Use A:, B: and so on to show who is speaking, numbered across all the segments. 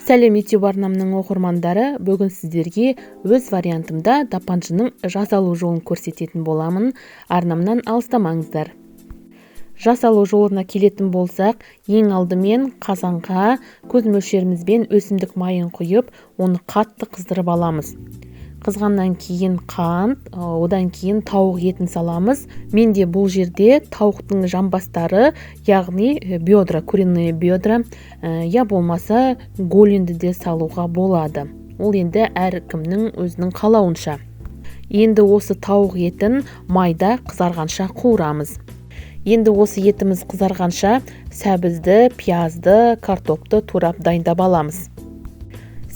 A: Сәлем YouTube арнамның оқырмандары, бүгін сіздерге өз вариантымда тапаншаның жасалу жолын көрсететін боламын. Арнамнан алыстамаңыздар. Жасалу жолына келетін болсақ, ең алдымен қазанға көз мөлшерімізбен өсімдік майын құйып, оны қатты қыздырып аламыз. Қызғаннан кейін қант, одан кейін тауық етін саламыз. Менде бұл жерде тауықтың жамбастары, яғни бедра, куриные бедра, я болмаса голенді де салуға болады. Ол енді әркімнің өзінің қалауынша. Енді осы тауық етін майда қызарғанша қуырамыз. Енді осы етіміз қызарғанша сәбізді, пиязды, картопты турап дайындап аламыз.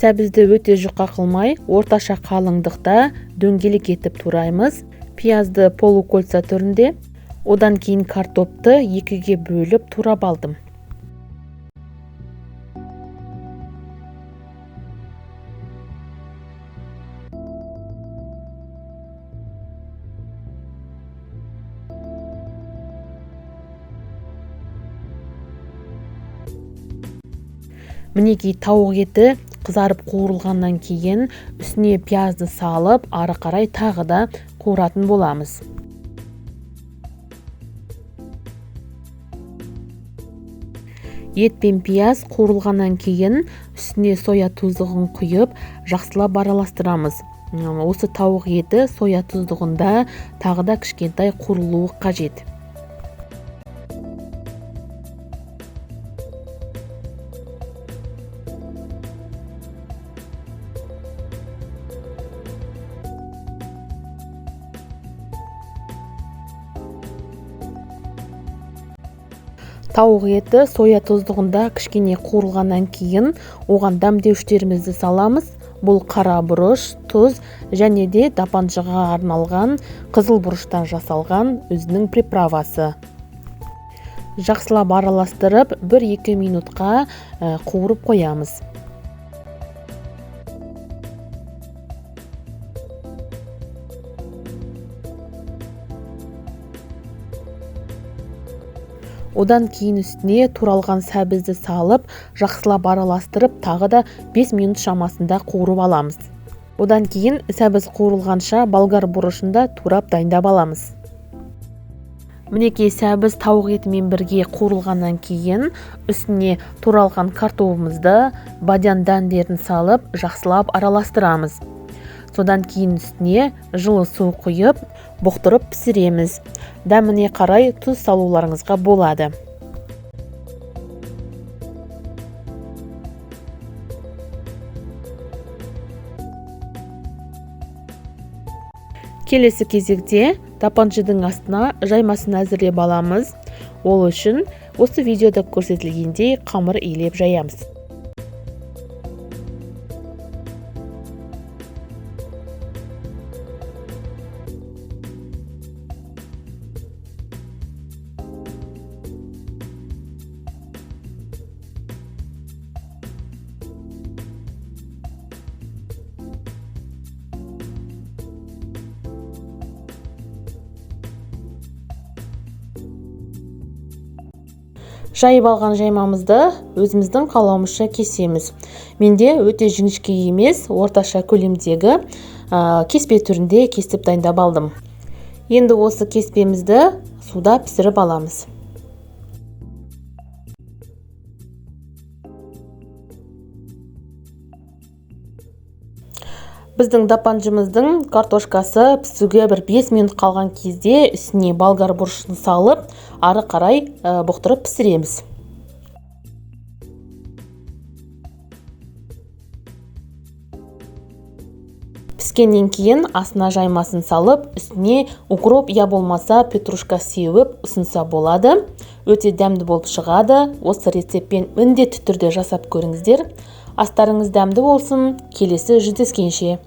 A: Сәбізді өте жұқа қылмай, орташа қалыңдықта дөңгелек етіп тураймыз. Пиязды полукольца түрінде, одан кейін картопты екіге бөліп турап алдым. Мінекей тауық еті қызарып қуырылғаннан кейін үстіне пиязды салып, ары қарай тағы да қуыратын боламыз. Ет пен пияз қуырылғаннан кейін үстіне соя тұздығын құйып, жақсылап араластырамыз. Осы тауық еті соя тұздығында тағы да кішкентай қуырылуы қажет. Тауық еті соя тұздығында кішкене қуырылғаннан кейін оған дәмдеуіштерімізді саламыз. Бұл қара бұрыш, тұз және де тапаншаға арналған қызыл бұрыштан жасалған өзінің приправасы. Жақсылап араластырып 1-2 минутқа қуырып қоямыз. Одан кейін үстіне туралған сәбізді салып, жақсылап араластырып, тағы да 5 минут шамасында қуырып аламыз. Одан кейін сәбіз қуырылғанша болгар бұрышында турап дайындап аламыз. Мінекей сәбіз тауық етімен бірге қуырылғаннан кейін үстіне туралған картопымызды, бадян дәндерін салып, жақсылап араластырамыз. Содан кейін үстіне жылы су құйып, бұқтырып пісіреміз. Дәміне қарай тұз салуларыңызға болады. Келесі кезекте тапаншаның астына жаймасын әзірлеп аламыз. Ол үшін осы видеода көрсетілгендей қамыр илеп жаямыз. Жайып алған жаймамызды өзіміздің қалауымызша кесеміз. Менде өте жіңішке емес, орташа көлемдегі кеспе түрінде кесіп дайындап алдым. Енді осы кеспемізді суда пісіріп аламыз. Біздің тапаншамыздың картошкасы пісуге 5 минут қалған кезде үстіне болгар бұрышын салып, ары қарай бұқтырып пісіреміз. Піскеннен кейін астына жаймасын салып, үстіне укроп я болмаса петрушка сеуіп ұсынса болады. Өте дәмді болып шығады. Осы рецептпен міндетті түрде жасап көріңіздер. Астарыңыз дәмді болсын. Келесі жүздескенше.